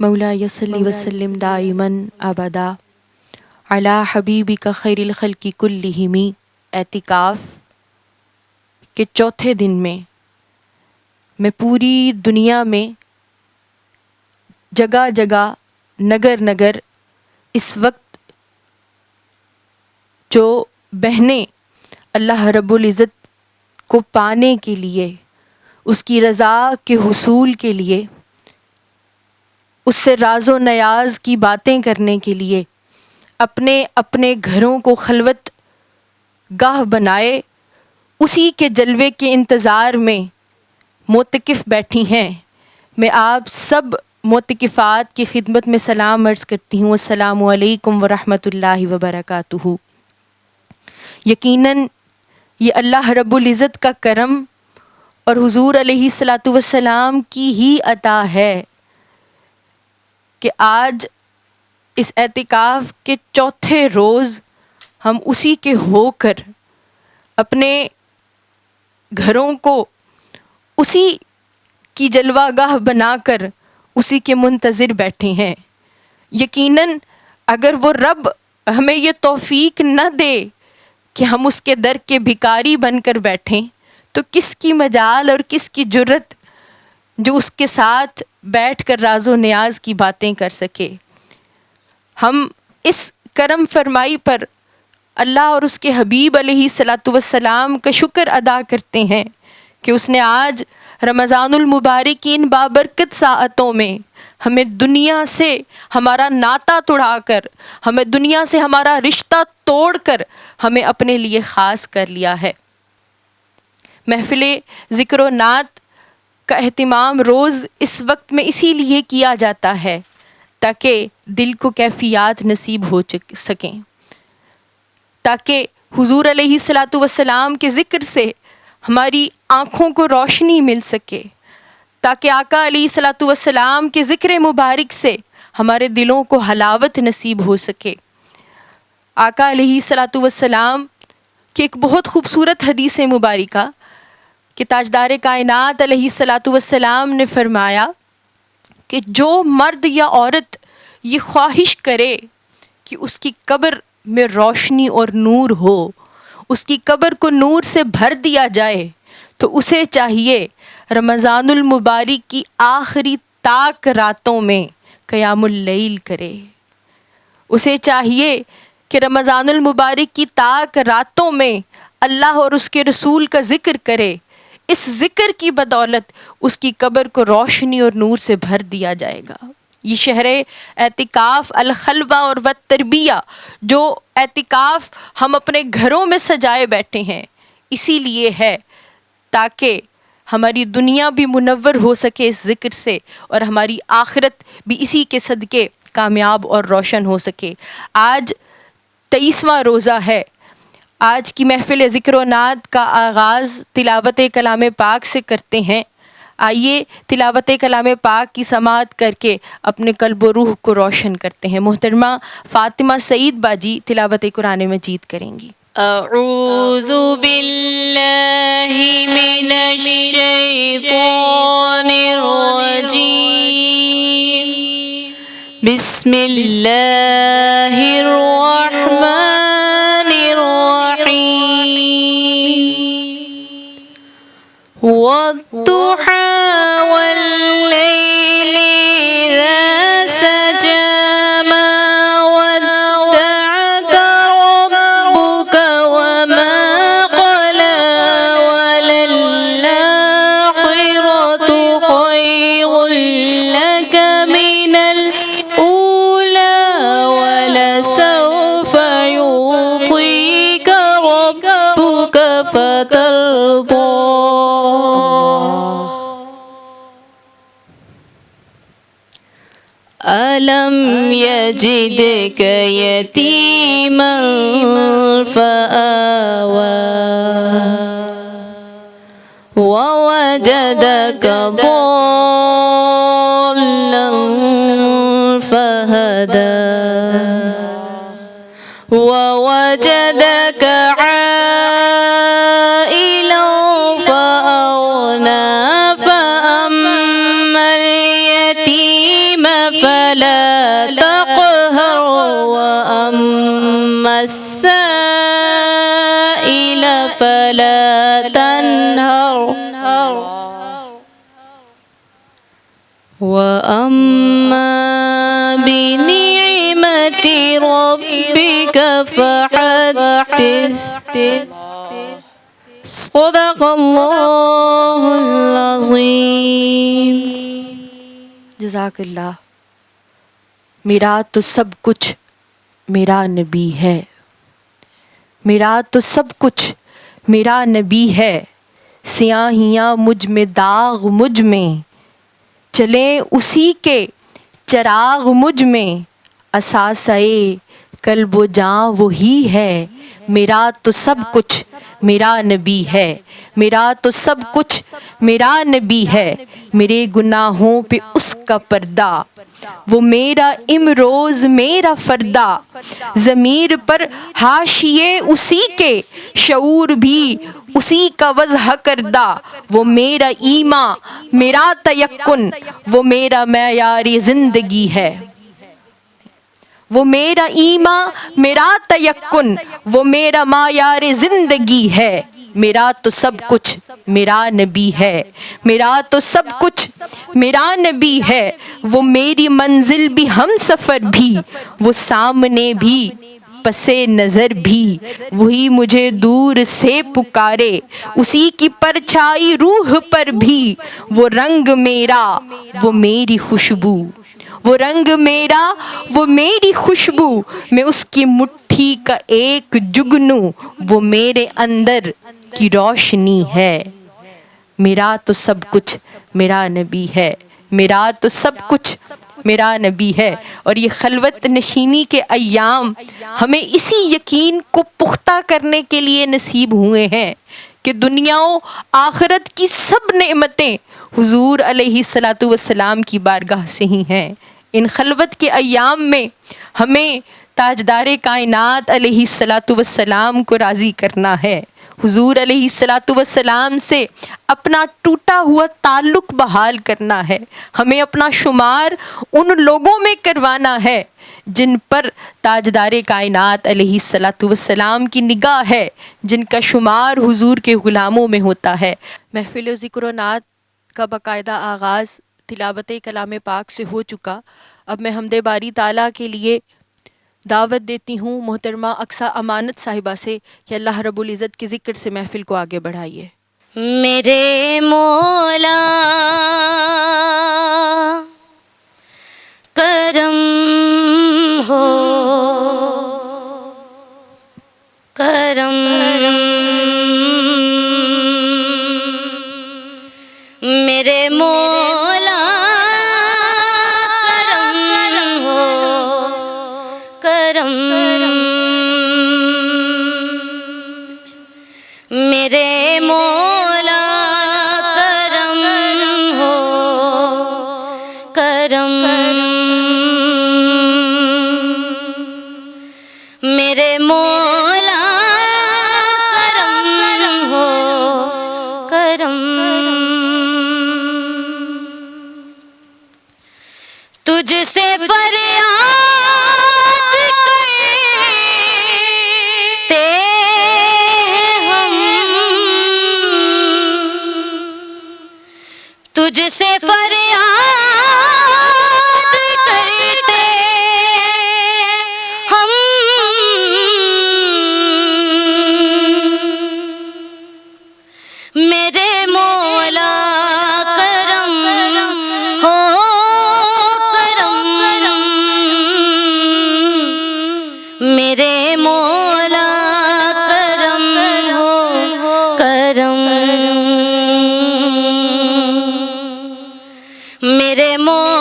مولاي صل وسلم دائما ابدا علی حبیبک خیر الخلق کلہم۔ اعتکاف کے چوتھے دن میں پوری دنیا میں جگہ جگہ نگر نگر اس وقت جو بہنیں اللہ رب العزت کو پانے کے لیے، اس کی رضا کے حصول کے لیے، اس سے راز و نیاز کی باتیں کرنے کے لیے اپنے اپنے گھروں کو خلوت گاہ بنائے، اسی کے جلوے کے انتظار میں معتکف بیٹھی ہیں، میں آپ سب معتکفات کی خدمت میں سلام عرض کرتی ہوں۔ السلام علیکم ورحمۃ اللہ وبرکاتہ۔ یقیناً یہ اللہ رب العزت کا کرم اور حضور علیہ الصلاۃ والسلام کی ہی عطا ہے کہ آج اس اعتکاف کے چوتھے روز ہم اسی کے ہو کر اپنے گھروں کو اسی کی جلوہ گاہ بنا کر اسی کے منتظر بیٹھے ہیں۔ یقیناً اگر وہ رب ہمیں یہ توفیق نہ دے کہ ہم اس کے در کے بھکاری بن کر بیٹھیں تو کس کی مجال اور کس کی جرت جو اس کے ساتھ بیٹھ کر راز و نیاز کی باتیں کر سکے۔ ہم اس کرم فرمائی پر اللہ اور اس کے حبیب علیہ الصلاۃ والسلام کا شکر ادا کرتے ہیں کہ اس نے آج رمضان المبارک کی ان بابرکت ساعتوں میں ہمیں دنیا سے ہمارا ناطہ توڑا کر، ہمیں دنیا سے ہمارا رشتہ توڑ کر ہمیں اپنے لیے خاص کر لیا ہے۔ محفل ذکر و نعت کا اہتمام روز اس وقت میں اسی لیے کیا جاتا ہے تاکہ دل کو کیفیات نصیب ہو سکیں، تاکہ حضور علیہ الصلاۃ والسلام کے ذکر سے ہماری آنکھوں کو روشنی مل سکے، تاکہ آقا علیہ الصلاۃ والسلام کے ذکر مبارک سے ہمارے دلوں کو حلاوت نصیب ہو سکے۔ آقا علیہ الصلاۃ والسلام کی ایک بہت خوبصورت حدیث مبارکہ کہ تاجدار کائنات علیہ الصلاۃ والسلام نے فرمایا کہ جو مرد یا عورت یہ خواہش کرے کہ اس کی قبر میں روشنی اور نور ہو، اس کی قبر کو نور سے بھر دیا جائے، تو اسے چاہیے رمضان المبارک کی آخری تاک راتوں میں قیام اللیل کرے۔ اسے چاہیے کہ رمضان المبارک کی تاک راتوں میں اللہ اور اس کے رسول کا ذکر کرے۔ اس ذکر کی بدولت اس کی قبر کو روشنی اور نور سے بھر دیا جائے گا۔ یہ شہر اعتکاف الخلوہ اور والتربیہ، جو اعتکاف ہم اپنے گھروں میں سجائے بیٹھے ہیں، اسی لیے ہے تاکہ ہماری دنیا بھی منور ہو سکے اس ذکر سے اور ہماری آخرت بھی اسی کے صدقے کامیاب اور روشن ہو سکے۔ آج 23واں روزہ ہے۔ آج کی محفل ذکر و نعت کا آغاز تلاوت کلام پاک سے کرتے ہیں۔ آئیے تلاوت کلام پاک کی سماعت کر کے اپنے قلب و روح کو روشن کرتے ہیں۔ محترمہ فاطمہ سعید باجی تلاوت قرآن مجید کریں گی۔ اعوذ باللہ من الشیطان الرجیم، بسم اللہ الرحمن الرحیم، والضحى والليل إذا سجى ما ودعك ربك وما قلى، وللآخرة خير لك من الأولى، ولسوف يعطيك ربك فترضى۔ ألم يجدك يتيما فآوى، ووجدك ضالا فهدى، ووجدك عائلا فأغنى، فأما اليتيم فلا تقهر وأما السائل فلا تنهر وأما بنعمة ربك فحدث صدق اللہ العظیم. جزاک اللہ. میرا تو سب کچھ میرا نبی ہے، میرا تو سب کچھ میرا نبی ہے. سیاہیاں مجھ میں داغ مجھ میں، چلیں اسی کے چراغ مجھ میں. اثاثۂ قلب و جاں وہی ہے. میرا تو سب کچھ میرا نبی ہے، میرا تو سب کچھ میرا نبی ہے. میرے گناہوں پہ اس کا پردہ، وہ میرا امروز میرا فردہ. ضمیر پر حاشیے اسی کے، شعور بھی اسی کا وضح کردہ. وہ میرا ایمان میرا تیقن، وہ میرا معیار زندگی ہے. وہ میرا ایمان میرا تیقن، وہ میرا معیار زندگی ہے. میرا تو سب کچھ میرا نبی ہے، میرا تو سب کچھ میرا نبی ہے. وہ میری منزل بھی ہم سفر بھی، وہ سامنے بھی پس نظر بھی. وہی مجھے دور سے پکارے، اسی کی پرچھائی روح پر بھی. وہ رنگ میرا وہ میری خوشبو، وہ رنگ میرا وہ میری خوشبو. میں اس کی مٹھی کا ایک جگنو، وہ میرے اندر کی روشنی ہے. میرا تو سب کچھ میرا نبی ہے، میرا تو سب کچھ میرا نبی ہے. اور یہ خلوت نشینی کے ایام ہمیں اسی یقین کو پختہ کرنے کے لیے نصیب ہوئے ہیں کہ دنیا و آخرت کی سب نعمتیں حضور علیہ الصلاۃ والسلام کی بارگاہ سے ہی ہیں. ان خلوت کے ایام میں ہمیں تاجدار کائنات علیہ الصلاۃ والسلام کو راضی کرنا ہے. حضور علیہ الصلاۃ والسلام سے اپنا ٹوٹا ہوا تعلق بحال کرنا ہے. ہمیں اپنا شمار ان لوگوں میں کروانا ہے جن پر تاجدار کائنات علیہ الصلاۃ والسلام کی نگاہ ہے، جن کا شمار حضور کے غلاموں میں ہوتا ہے. محفل و ذکر و نعت کا باقاعدہ آغاز تلاوت کلام پاک سے ہو چکا. اب میں حمد باری تعالیٰ کے لیے دعوت دیتی ہوں محترمہ اقصیٰ امانت صاحبہ سے کہ اللہ رب العزت کے ذکر سے محفل کو آگے بڑھائیے. میرے مولا کرم ہو کرم، میرے مولا کرم ہو کرم، میرے مولا کرم ہو کرم، میرے مولا کرم ہو کرم. تجھ سے فریاد کرتے ہیں ہم، تجھ سے فریاد کرتے ہم. میرے مولا کرم ہو کرم، میرے مولا کرم ہو کرم، میرے مولا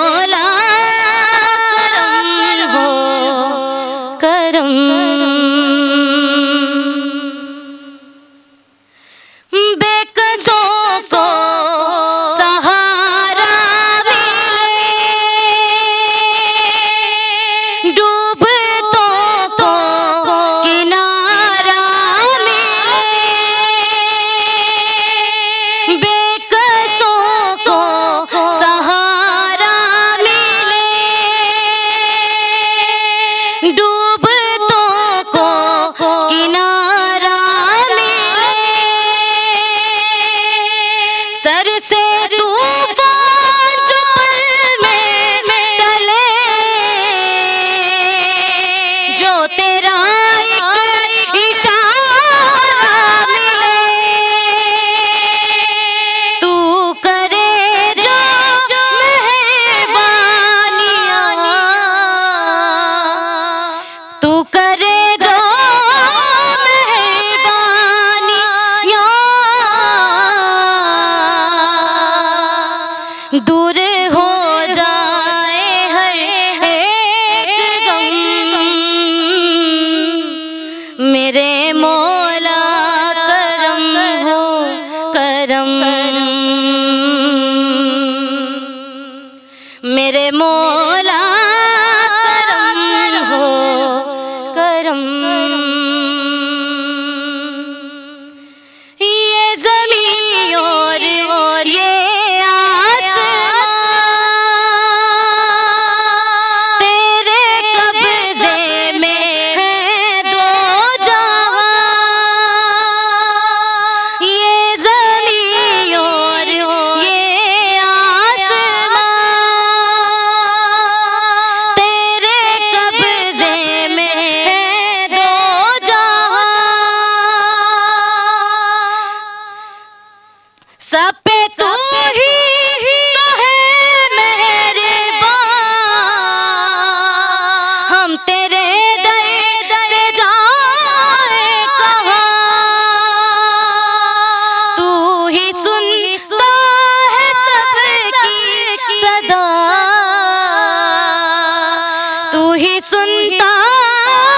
ہی سنتا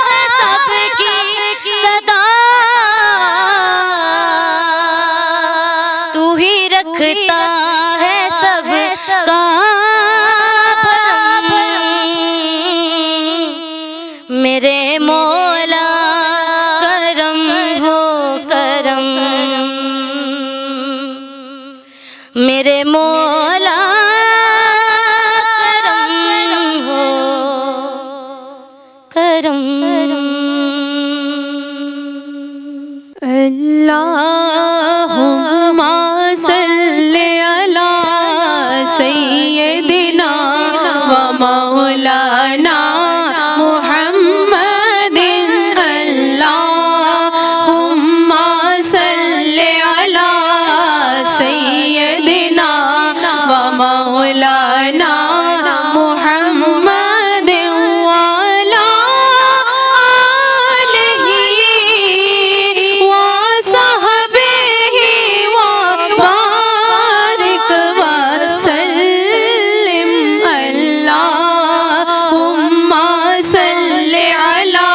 ہے سب کی صدا، تو ہی رکھتا ہے سب کا بھرم، میرے مولا کرم ہو کرم، میرے مولا کرم ہو کرم۔ اللہم صلی علی سیدنا و مولانا محمد، اللہم صلی علی سیدنا و مولانا محمد وعلی آلہ وصحبہ وبارک وسلم، اللہم صلی علی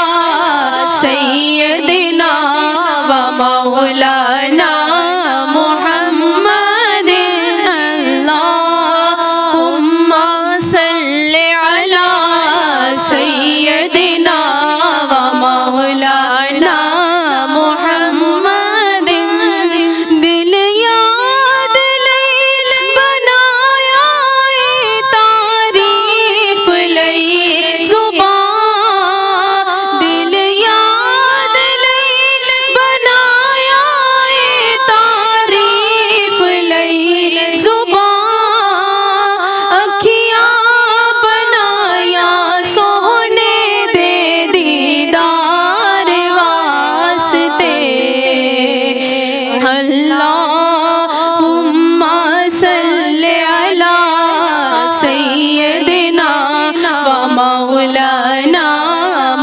سیدنا و مولانا محمد، اللہم صلی علی سیدنا و مولانا محمد، دل یاد لئی بنایا تعریف لئی زبان، دل یاد لئی بنایا تعریف لئی زبان، اکھیاں بنایا سونے دے دیدار واسطے، اللہم صلی علی سیدنا و مولانا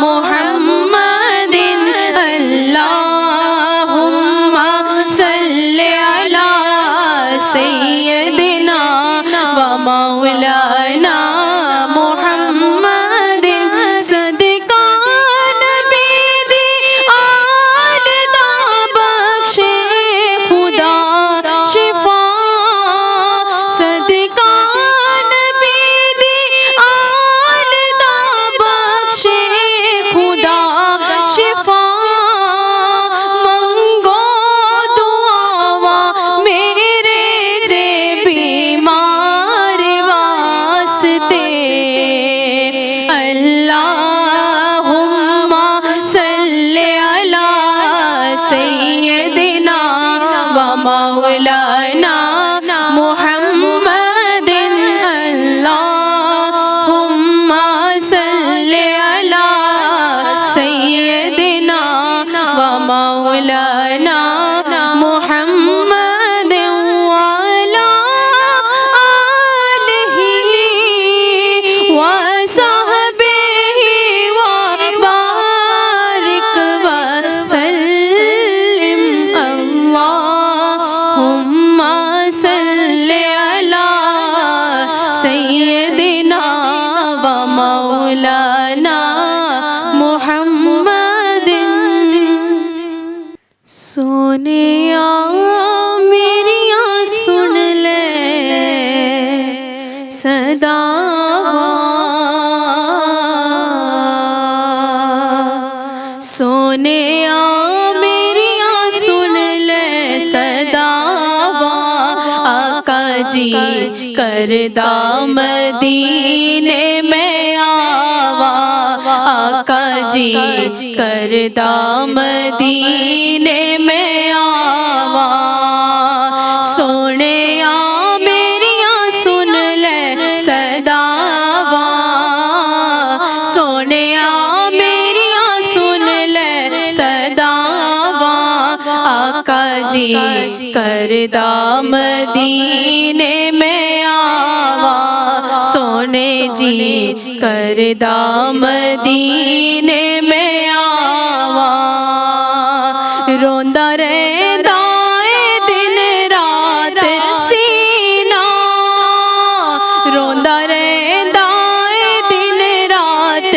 محمد، اللہم صلی علی سیدنا و مولانا محمد، صدقہ نبی دی آل دا بخشے خدا شفا، صدقہ نبی دی آل دا بخشے خدا شفا، منگو دعاواں میرے جے بیمار واسطے، اللہم صلی علی سیدنا و مولانا محمد، اللہم صلی علی سیدنا و مولانا محمد وعلی آلہ وصحبہ وبارک وسلم، اللہم صلی علی سیدنا و مولانا محمد۔ سونیا میریاں سن لے صدا، سونیا میریاں سن لے صدا، آقا جی کردہ مدینے میں آوا، آقا جی کردہ مدینے میں آوا، سونے میریاں سن لے صداواں، سونے میریاں سن لے صداواں، آقا جی کردہ مدینے میں آوا، سونے جی کردہ مدینے میں آوا، روندا رہندا اے دن رات سینہ، روندا رہندا اے دن رات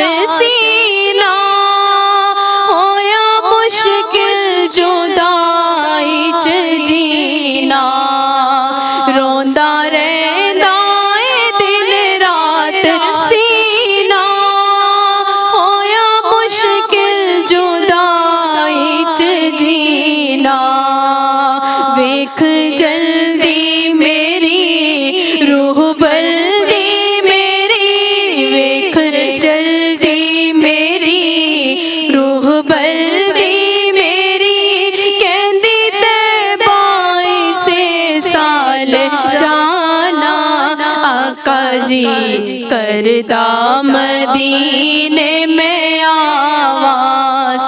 کردہ مدینے میں آوا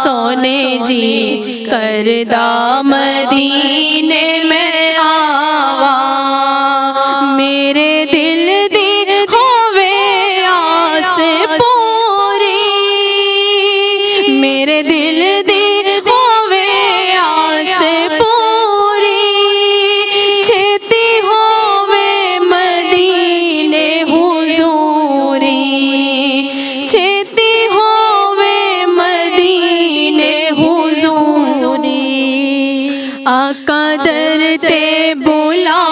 سونے جی کردہ مدینے میں آوا میرے دل دی ہووے آس پوری میرے دل دی ہووے آس پوری چھتی ہووے مدینے حضوری چھتی ہووے مدینے حضوری آقا در تے بلا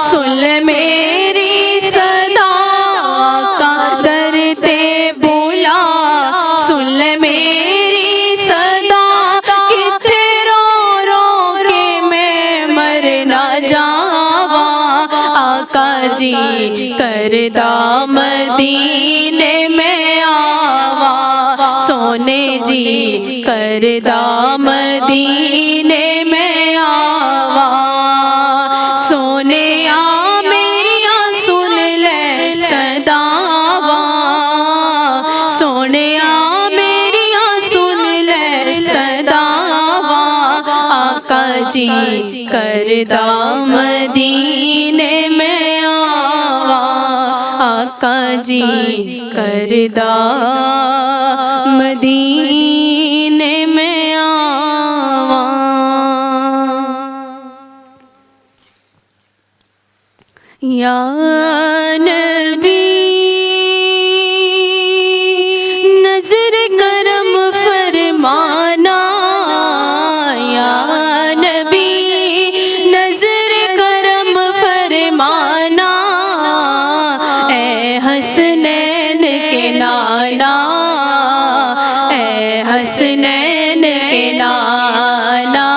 سن میری صدا آقا در تے بلا سن میری صدا کتنے رو رو کے میں مر نہ جاواں آقا جی کردہ مدینے میں آوا سونے جی کردہ مدینے میں آوا سونے آ میریاں سن لے صداواں سونے آ میریاں سن لے صداواں آقا جی کردہ مدینے میں آوا آقا جی کردہ مدینے میں آوا یا نبی نظر کرم فرمانا یا نبی نظر کرم فرمانا اے حسنین کے نانا اے حسنین کے نانا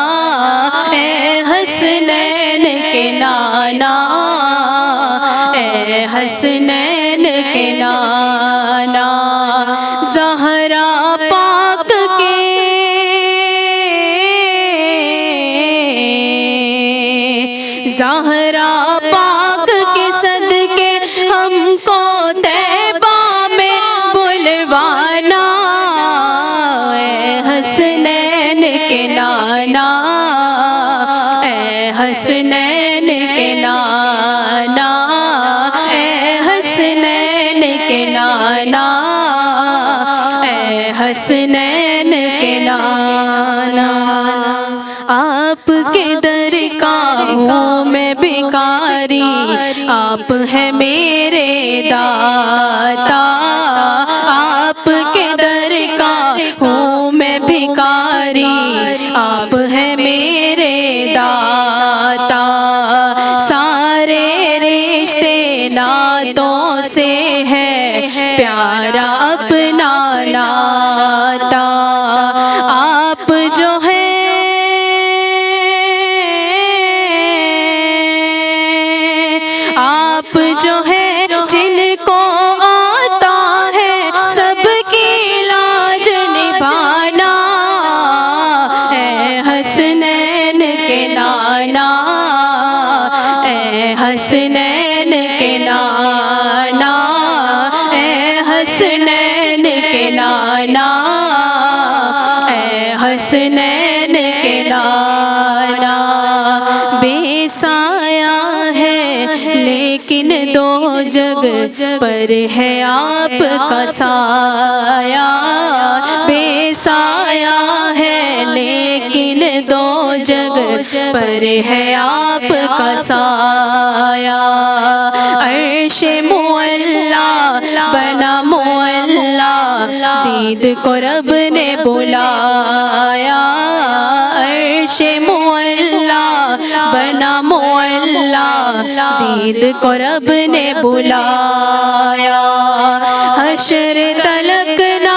اے حسنین کے نانا اے حسنین کے نانا زہرا پاک کے زہرا پاک کے صدقے ہم کو طیبہ میں بلوانا اے حسنین کے نانا اے حسنین کے نانا اے حسنین کے نانا اے حسنین کے نانا آپ کے در کا ہوں میں بھکاری آپ ہے میرے داتا آپ کے در کا ہوں میں بھکاری آپ ہے میرے داتا سارے رشتے ناتوں سے ہے پیارا اپنا ناتا آپ جو ہے آپ جو ہے جن کو آتا ہے سب کی لاج نبھانا اے حسنین کے نانا اے حسنین کے نانا اے حسنین کے نانا اے حسنین کے نانا بے سایہ ہے لیکن دو جگ پر ہے آپ کا سایہ بے سایہ ہے لیکن دو جگ پر ہے آپ کا سایہ عرش معلا بنا معلا دید کو رب نے بلایا عرش معلا بنا معلا دید کو رب نے بلایا حشر تلک نہ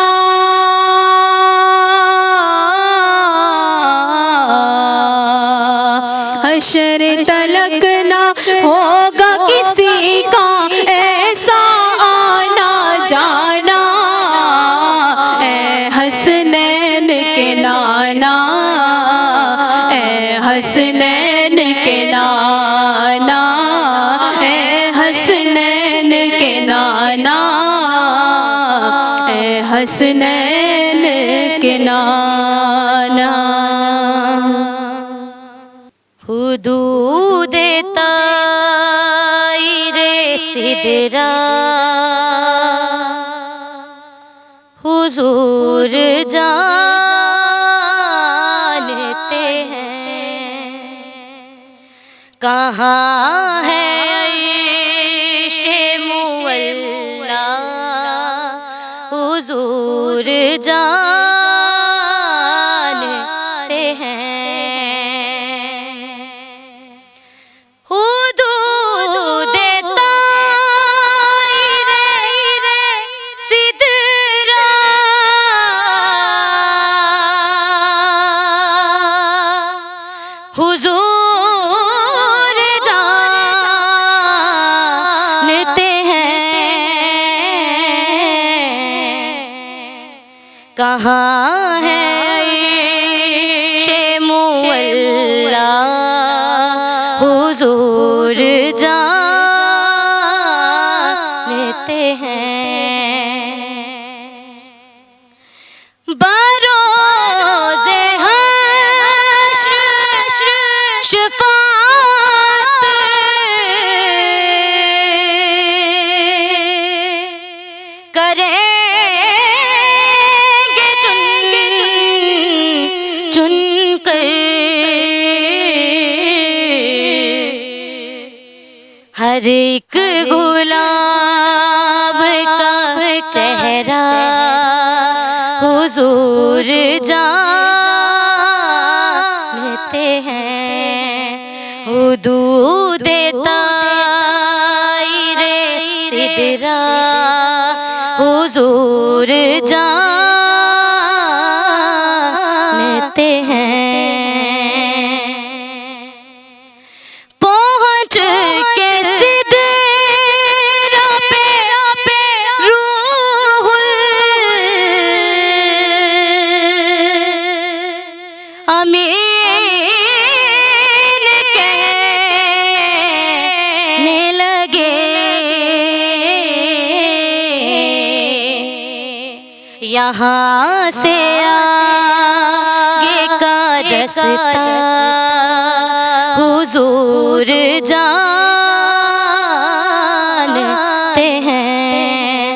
حشر تلک نہ ہوگا کسی کا ایسا آنا جانا اے حسنین کے نانا اے حسنین کے نانا اے حسنین کے نانا حسنین کے نانا حدود طائر سدرا حضور جانتے ہیں کہاں ہے عیش مولا حضور جانتے ہیں حدود طائر سدرا حضور جانتے ہیں کہاں ہے عیش مولا حضور جانتے ہیں بروز حشر شفاعت کریں گے چن کر ہر ایک گلاب کا چہرہ حضور جانتے ہیں حدود طائر سدرا حضور جانتے ہیں پہنچ کے سدرا پہ روح امین کہنے لگے یہاں سے آگے کا رستہ حضور جانتے ہیں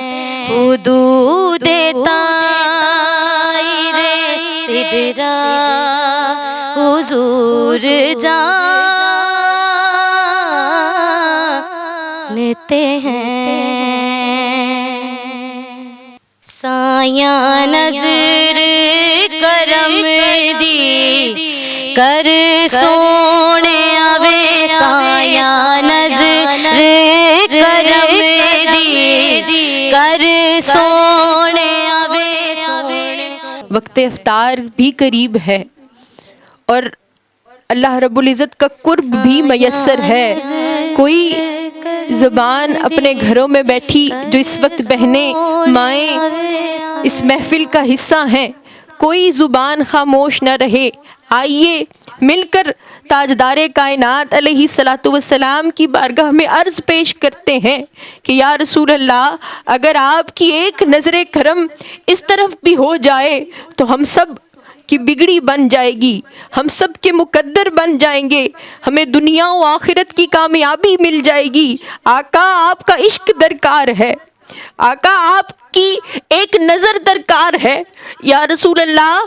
حدود طائر سدرا حضور جانتے ہیں سایہ نظر کرم دی کر سونے آوے سایہ نظر کرم دی کر سونے آوے وقت افطار بھی قریب ہے اور اللہ رب العزت کا قرب بھی میسر ہے. کوئی زبان اپنے گھروں میں بیٹھی جو اس وقت بہنیں مائیں اس محفل کا حصہ ہیں، کوئی زبان خاموش نہ رہے. آئیے مل کر تاجدار کائنات علیہ الصلاۃ والسلام کی بارگاہ میں عرض پیش کرتے ہیں کہ یا رسول اللہ، اگر آپ کی ایک نظر کرم اس طرف بھی ہو جائے تو ہم سب کی بگڑی بن جائے گی، ہم سب کے مقدر بن جائیں گے، ہمیں دنیا و آخرت کی کامیابی مل جائے گی. آقا آپ کا عشق درکار ہے، آقا آپ کی ایک نظر درکار ہے. یا رسول اللہ،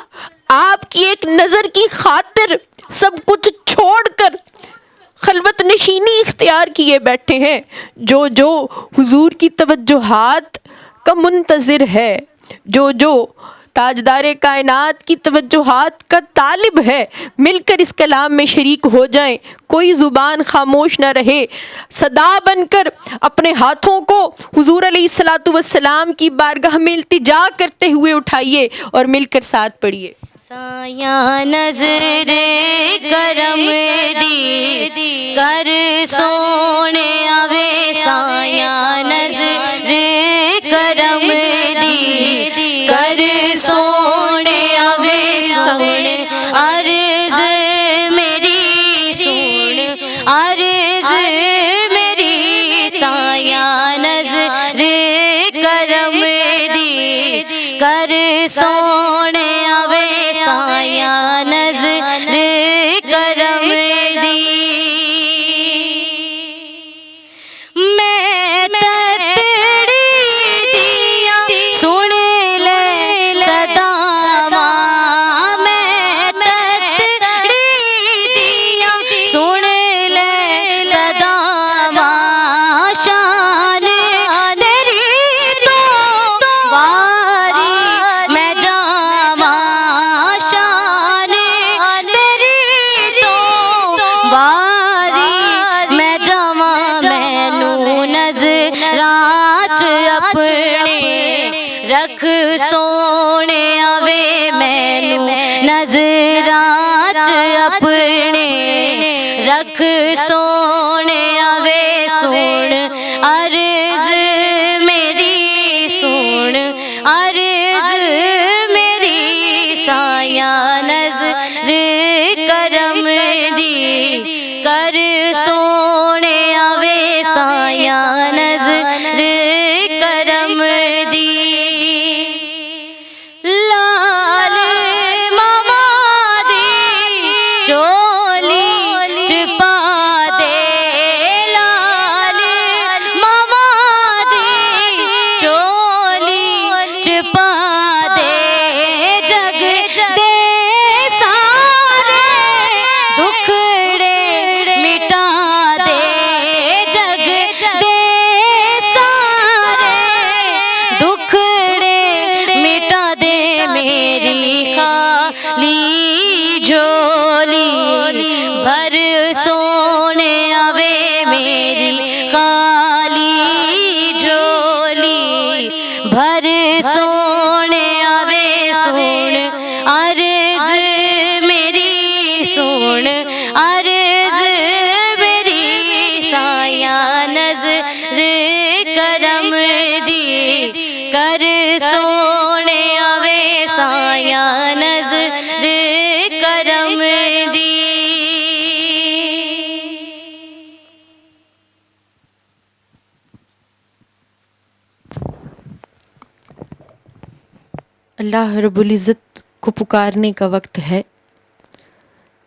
آپ کی ایک نظر کی خاطر سب کچھ چھوڑ کر خلوت نشینی اختیار کیے بیٹھے ہیں. جو حضور کی توجہات کا منتظر ہے، جو تاجدار کائنات کی توجہات کا طالب ہے، مل کر اس کلام میں شریک ہو جائیں. کوئی زبان خاموش نہ رہے، صدا بن کر اپنے ہاتھوں کو حضور علیہ الصلاۃ والسلام کی بارگاہ میں التجا کرتے ہوئے اٹھائیے اور مل کر ساتھ پڑھیے. سایہ نظر کرم دی کر سونے آوے سایہ نظر کرم دی کر سونے آوے سونے عرض میری سن عرض میری سایہ نظر کرم دی کر سونے آوے سایاں نظر کرم دی میں تتڑی دیاں سن لے صداواں میں تتڑی دیاں سن لے صداواں شان تیری تو واری میں جاواں شان تیری تو واری میں جاواں مینوں نظرات اپنے رکھ سونے آوے مینوں نظرات اپنے رکھ سونے آوے سن عرض میری سن عرض میری سایاں نظر کرم دی کر سونے آوے سایاں نظر کرم دی لال ماما دی چولی چپا دے لال ماما دی چولی چپا دے جگ دے سارے دکھڑے مٹا دے جگ دے سارے دکھڑے مٹا دے میری خالی جھولی بھر سونے آوے میری خالی جھولی بھر سونے آوے سن عرض میری سن عرض میری سایاں نظر کرم دی کر سونے آوے سایاں نظر کرم دی اللہ رب العزت کو پکارنے کا وقت ہے.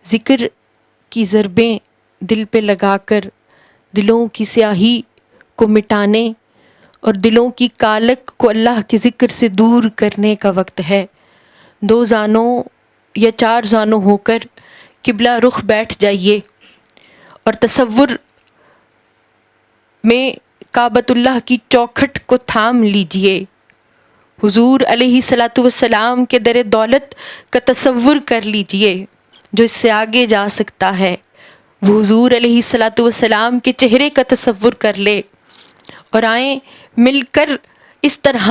ذکر کی ضربیں دل پہ لگا کر دلوں کی سیاہی کو مٹانے اور دلوں کی کالک کو اللہ کے ذکر سے دور کرنے کا وقت ہے. 2 زانوں یا 4 زانوں ہو کر قبلہ رخ بیٹھ جائیے اور تصور میں کعبۃ اللہ کی چوکھٹ کو تھام لیجئے. حضور علیہ السلام کے در دولت کا تصور کر لیجئے. جو اس سے آگے جا سکتا ہے وہ حضور علیہ السلام کے چہرے کا تصور کر لے اور آئیں مل کر اس طرح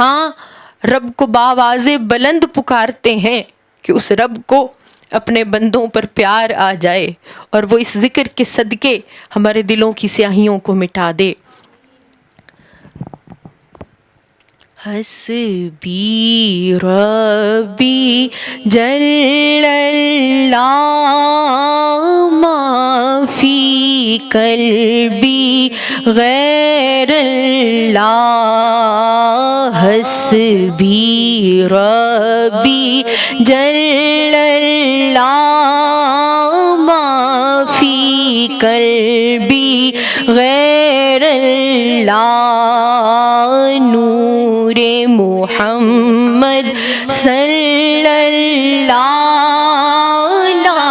رب کو بآواز بلند پکارتے ہیں کہ اس رب کو اپنے بندوں پر پیار آ جائے اور وہ اس ذکر کے صدقے ہمارے دلوں کی سیاہیوں کو مٹا دے. حسبی ربی جل اللہ ما فی قلبی غیر اللہ. حسبی ربی جل اللہ ما فی قلبی غیر اللہ. نور محمد صلی اللہ لا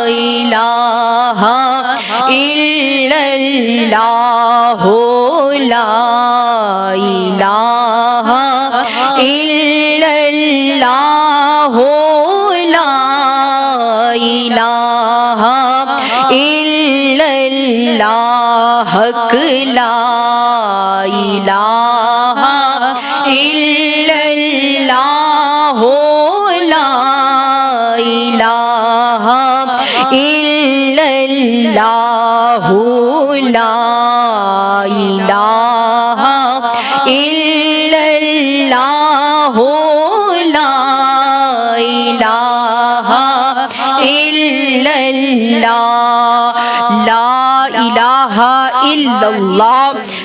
الہ الا اللہ لا الہ الا اللہ لا الہ الا اللہ حق لا الہ الا اللہ لا الہ الا اللہ لا الہ الا اللہ لا الہ الا اللہ. لا الہ الا اللہ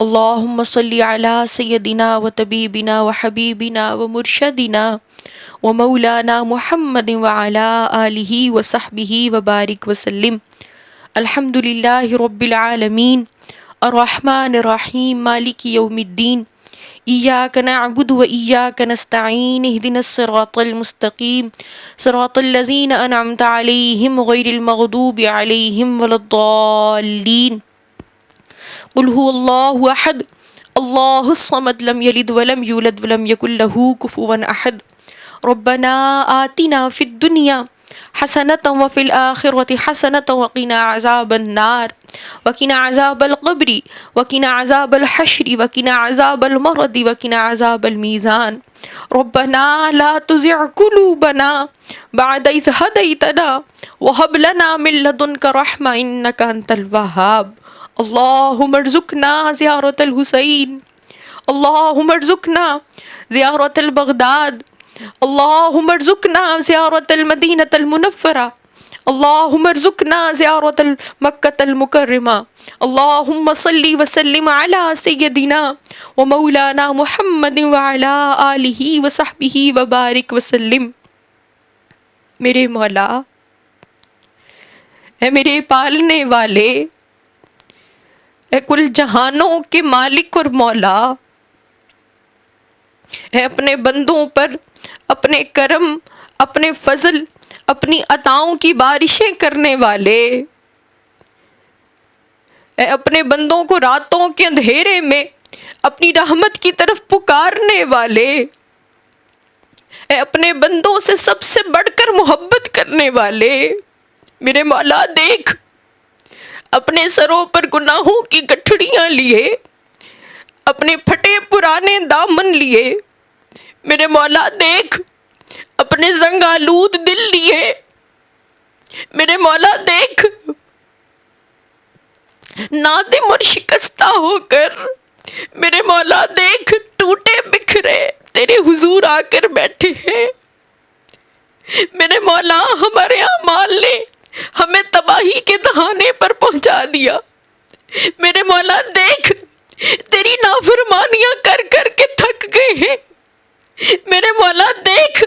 اللہم صلی علی سیدنا و طبیبنا و حبیبنا و مرشدنا و مولانا محمد وعلی آلہ و صحبہ و بارک وسلم۔ الحمدللہ رب العالمین الرحمن الرحیم مالک یوم الدین، ایاک نعبد و ایاک نستعین، اہدنا الصراط المستقیم صراط الذین انعمت علیہم غیر المغضوب علیہم ولا الضالین۔ قل هو اللہ احد اللہ الصمد لم یلد ولم یولد ولم یکن لہ کفوا احد۔ ربنا آتنا فی الدنیا حسنۃ وفی الآخرۃ حسنۃ وقنا عذاب النار وقنا عذاب القبر وقنا عذاب الحشر وقنا عذاب المرض وقنا عذاب المیزان۔ ربنا لا تزغ قلوبنا بعد إذ هديتنا وهب لنا من لدنك رحمة إنك أنت الوهاب۔ اللهم ارزقنا زيارة الحسين، اللهم ارزقنا زيارة البغداد، اللهم ارزقنا زيارة المدينة المنورة، اللهم ارزقنا زيارة مكة المكرمة۔ اللهم صل وسلم على سيدنا ومولانا محمد وعلى آلہ وصحبہ وبارک وسلم۔ میرے مولا، اے میرے پالنے والے، اے کل جہانوں کے مالک اور مولا، اے اپنے بندوں پر اپنے کرم، اپنے فضل، اپنی عطاؤں کی بارشیں کرنے والے، اے اپنے بندوں کو راتوں کے اندھیرے میں اپنی رحمت کی طرف پکارنے والے، اے اپنے بندوں سے سب سے بڑھ کر محبت کرنے والے، میرے مولا دیکھ، اپنے سروں پر گناہوں کی گٹھڑیاں لیے، اپنے پھٹے پرانے دامن لیے، میرے مولا دیکھ، اپنے زنگ آلود دل لیے، میرے مولا دیکھ، نادم اور شکستہ ہو کر، میرے مولا دیکھ، ٹوٹے بکھرے تیرے حضور آ کر بیٹھے ہیں۔ میرے مولا، ہمارے اعمال نے ہمیں تباہی کے دہانے پر پہنچا دیا۔ میرے مولا دیکھ، تیری نافرمانیاں کر کر کے تھک گئے ہیں۔ میرے مولا دیکھ،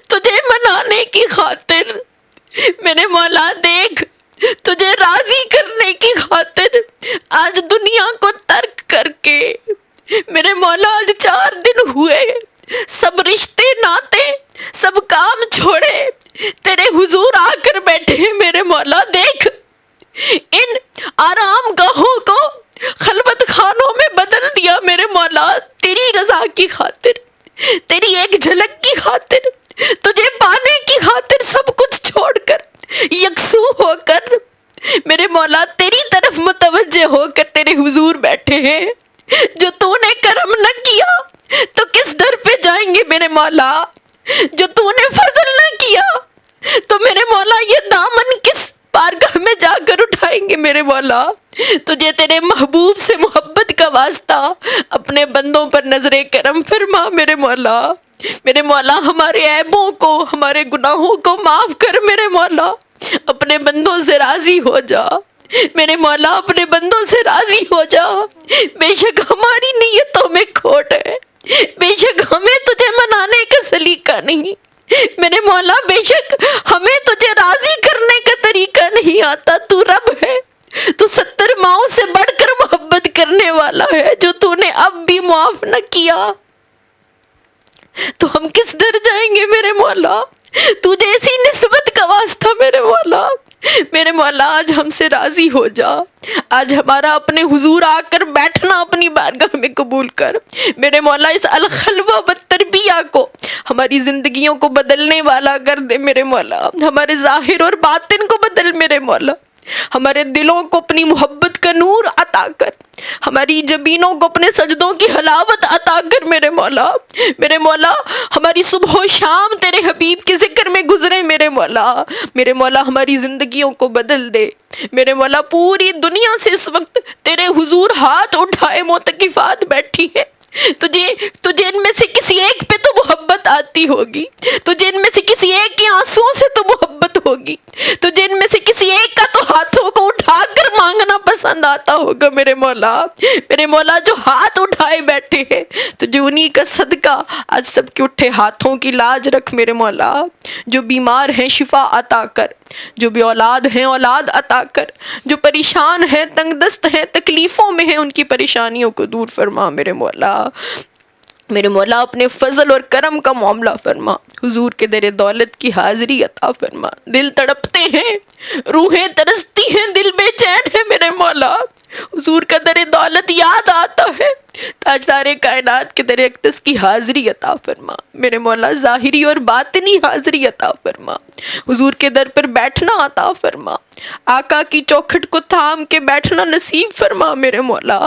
تجھے منانے کی خاطر، میرے مولا دیکھ، تجھے راضی کرنے کی خاطر آج دنیا کو ترک کر کے، میرے مولا آج 4 دن ہوئے، سب رشتے ناتے، سب کام چھوڑے، تیرے حضور آ کر بیٹھے ہیں۔ میرے مولا دیکھ، ان آرام گاہوں کو خلوت خانوں میں بدل دیا میرے مولا، تیری رضا کی خاطر، تیری ایک جھلک کی خاطر، تجھے پانے کی خاطر سب کچھ چھوڑ کر، یکسو ہو کر، میرے مولا تیری طرف متوجہ ہو کر تیرے حضور بیٹھے ہیں۔ جو تو نے کرم نہ کیا تو کس در پہ جائیں گے میرے مولا؟ جو تو نے فضل نہ کیا تو میرے مولا یہ دامن کس بارگاہ میں جا کر اٹھائیں گے میرے مولا؟ تجھے تیرے محبوب سے محبت کا واسطہ اپنے بندوں پر نظر کرم فرما میرے مولا۔ میرے مولا، ہمارے عیبوں کو، ہمارے گناہوں کو معاف کر میرے مولا، اپنے بندوں سے راضی ہو جا میرے مولا، اپنے بندوں سے راضی ہو جا۔ بے شک ہماری نیتوں میں کھوٹ ہے، بے شک ہمیں تجھے منانے کا سلیقہ نہیں میرے مولا، بے شک ہمیں تجھے راضی کرنے کا طریقہ نہیں آتا۔ تو رب ہے، تو 70 ماؤں سے بڑھ کر محبت کرنے والا ہے، جو تو نے اب بھی معاف نہ کیا تو ہم کس در جائیں گے میرے مولا؟ تجھے ایسی نسبت کا واسطہ میرے مولا، میرے مولا آج ہم سے راضی ہو جا، آج ہمارا اپنے حضور آ کر بیٹھنا اپنی بارگاہ میں قبول کر میرے مولا۔ اس الخلوہ والتربیہ کو ہماری زندگیوں کو بدلنے والا کر دے میرے مولا، ہمارے ظاہر اور باطن کو بدل میرے مولا، ہمارے دلوں کو اپنی محبت کا نور عطا کر، ہماری جبینوں کو اپنے سجدوں کی حلاوت عطا کر میرے مولا۔ میرے مولا، ہماری صبح و شام تیرے حبیب کے ذکر میں گزرے میرے مولا، میرے مولا ہماری زندگیوں کو بدل دے میرے مولا۔ پوری دنیا سے اس وقت تیرے حضور ہاتھ اٹھائے معتکفات بیٹھی ہیں، تجھے ان میں سے کسی ایک پہ تو محبت آتی ہوگی، تجھے ان میں سے کسی ایک کے آنسوؤں سے تو محبت ہوگی، تجھے ان میں سے کسی ایک کا تو ہاتھوں کو اٹھا کر مانگنا پسند آتا ہوگا میرے مولا جو ہاتھ اٹھائے بیٹھے ہیں تجھے انہی کا صدقہ آج سب کے اٹھے ہاتھوں کی لاج رکھ میرے مولا. جو بیمار ہیں شفا عطا کر, جو بے اولاد ہیں اولاد عطا کر, جو پریشان ہیں تنگ دست ہیں تکلیفوں میں ہیں ان کی پریشانیوں کو دور فرما میرے مولا اپنے فضل اور کرم کا معاملہ فرما. حضور کے در دولت کی حاضری عطا فرما. دل تڑپتے ہیں, روحیں ترستی ہیں, دل بے چین ہے میرے مولا. حضور کا در دولت یاد آتا ہے, تاجدار کائنات کے در اقدس کی حاضری عطا فرما میرے مولا. ظاہری اور باطنی حاضری عطا فرما. حضور کے در پر بیٹھنا عطا فرما. آقا کی چوکھٹ کو تھام کے بیٹھنا نصیب فرما میرے مولا.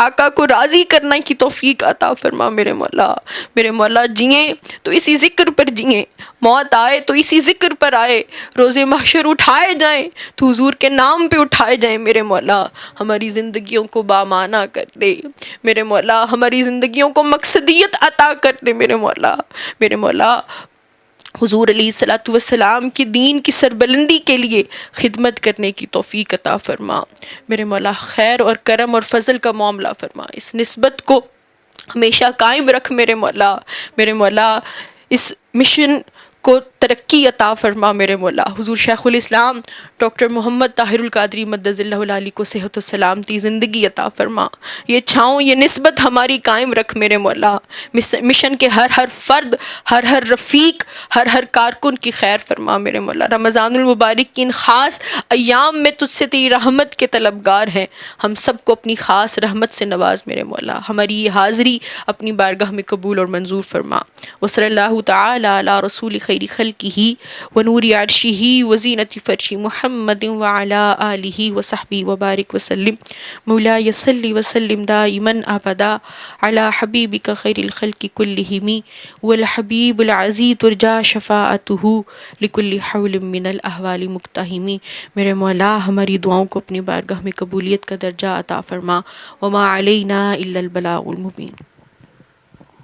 آقا کو راضی کرنے کی توفیق عطا فرما میرے مولا. جئیں تو اسی ذکر پر جئیں, موت آئے تو اسی ذکر پر آئے, روز محشر اٹھائے جائیں تو حضور کے نام پہ اٹھائے جائیں میرے مولا. ہماری زندگیوں کو بامعنی کر دے میرے مولا, ہماری زندگیوں کو مقصدیت عطا کر دے میرے مولا. حضور علیہ الصلوۃ والسلام کی دین کی سربلندی کے لیے خدمت کرنے کی توفیق عطا فرما میرے مولا. خیر اور کرم اور فضل کا معاملہ فرما. اس نسبت کو ہمیشہ قائم رکھ میرے مولا. اس مشن کو ترقی عطا فرما میرے مولا. حضور شیخ الاسلام ڈاکٹر محمد طاہر القادری مدد اللہ العالی کو صحت و سلامتی زندگی عطا فرما. یہ چھاؤں یہ نسبت ہماری قائم رکھ میرے مولا. مشن کے ہر فرد, ہر رفیق, ہر کارکن کی خیر فرما میرے مولا. رمضان المبارک کی ان خاص ایام میں تجھ سے تیری رحمت کے طلبگار ہیں. ہم سب کو اپنی خاص رحمت سے نواز میرے مولا. ہماری یہ حاضری اپنی بارگاہ میں قبول اور منظور فرما. وصلی اللہ تعالی علی رسول خیر خلقہ ونور عرشہ وزینت فرش محمد وعلی آلہ وصحبہ وبارک وسلم. مولاي صل وسلم دائما ابدا على حبیبک خیر الخلق کلہم والحبیب العزیز ترجا شفاعته لكل حول من الاحوال مقتحم. میرے مولا ہماری دعاؤں کو اپنی بارگاہ میں قبولیت کا درجہ عطا فرما. وما علینا الا البلاغ المبین.